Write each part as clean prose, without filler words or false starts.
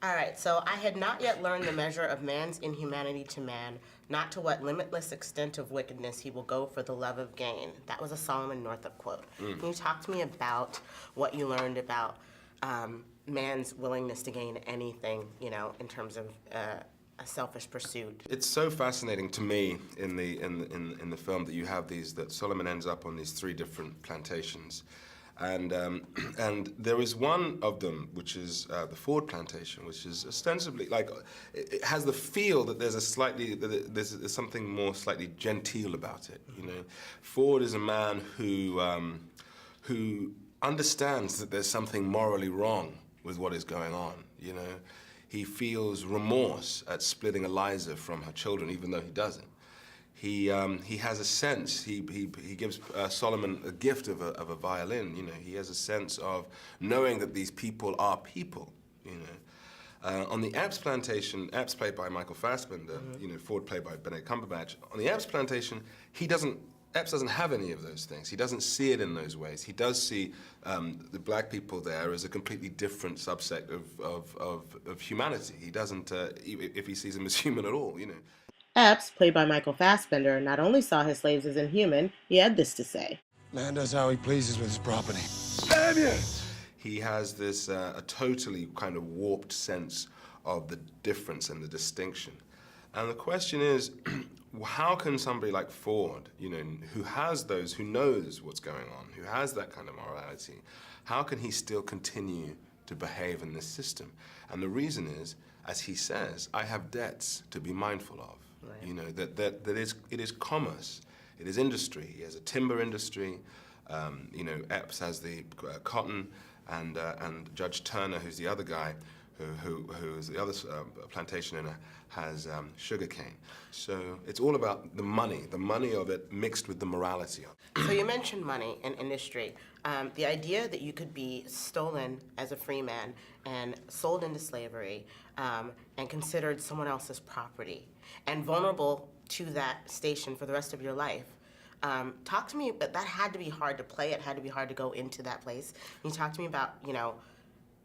All right, so I had not yet learned the measure of man's inhumanity to man, not to what limitless extent of wickedness he will go for the love of gain. That was a Solomon Northup quote. Can you talk to me about what you learned about man's willingness to gain anything, in terms of a selfish pursuit? It's so fascinating to me in the film that you have that Solomon ends up on these 3 different plantations. And there is one of them, which is the Ford plantation, which is ostensibly it has the feel that there's something more slightly genteel about it. Ford is a man who understands that there's something morally wrong with what is going on. He feels remorse at splitting Eliza from her children, even though he doesn't. He has a sense. He gives Solomon a gift of a violin. He has a sense of knowing that these people are people. On the Epps plantation, Epps played by Michael Fassbender, Ford played by Benedict Cumberbatch. On the Epps plantation, Epps doesn't have any of those things. He doesn't see it in those ways. He does see the black people there as a completely different subset of humanity. He doesn't, if he sees them as human at all. Epps, played by Michael Fassbender, not only saw his slaves as inhuman, he had this to say. Man does how he pleases with his property. Damn you! He has this a totally kind of warped sense of the difference and the distinction. And the question is, how can somebody like Ford, who knows what's going on, who has that kind of morality, how can he still continue to behave in this system? And the reason is, as he says, I have debts to be mindful of. Right. It is commerce, it is industry. He has a timber industry. Epps has the cotton, and Judge Turner, who's the other guy, who's the other plantation owner, has sugarcane. So it's all about the money of it mixed with the morality of it. So you mentioned money and industry. The idea that you could be stolen as a free man and sold into slavery and considered someone else's property and vulnerable to that station for the rest of your life. Talk to me, but that had to be hard to play. It had to be hard to go into that place. Can you talk to me about,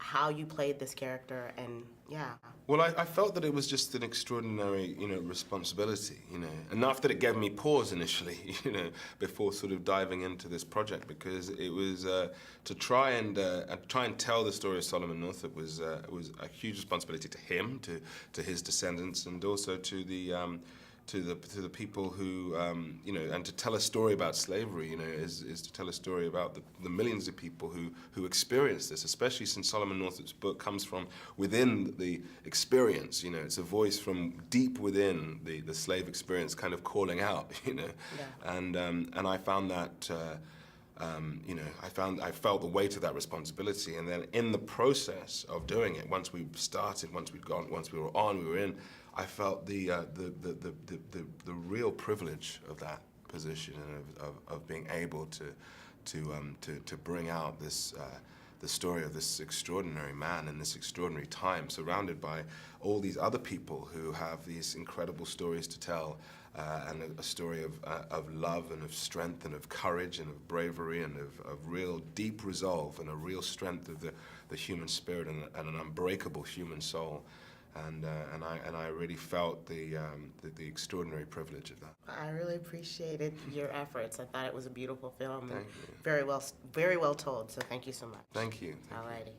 how you played this character and, yeah. Well, I felt that it was just an extraordinary, responsibility, enough that it gave me pause initially, before sort of diving into this project, because it was to try and tell the story of Solomon Northup was a huge responsibility to him, to his descendants, and also to the people who, and to tell a story about slavery, is to tell a story about the millions of people who experience this, especially since Solomon Northup's book comes from within the experience. It's a voice from deep within the slave experience, kind of calling out. Yeah. And I found that. I felt the weight of that responsibility, and then in the process of doing it, once we were in, I felt the real privilege of that position and of being able to bring out this the story of this extraordinary man in this extraordinary time, surrounded by all these other people who have these incredible stories to tell, and a story of love and of strength and of courage and of bravery and of real deep resolve and a real strength of the human spirit and an unbreakable human soul. And I really felt the extraordinary privilege of that. I really appreciated your efforts. I thought it was a beautiful film. Thank you. Very well told. So thank you so much. Thank you. Alrighty.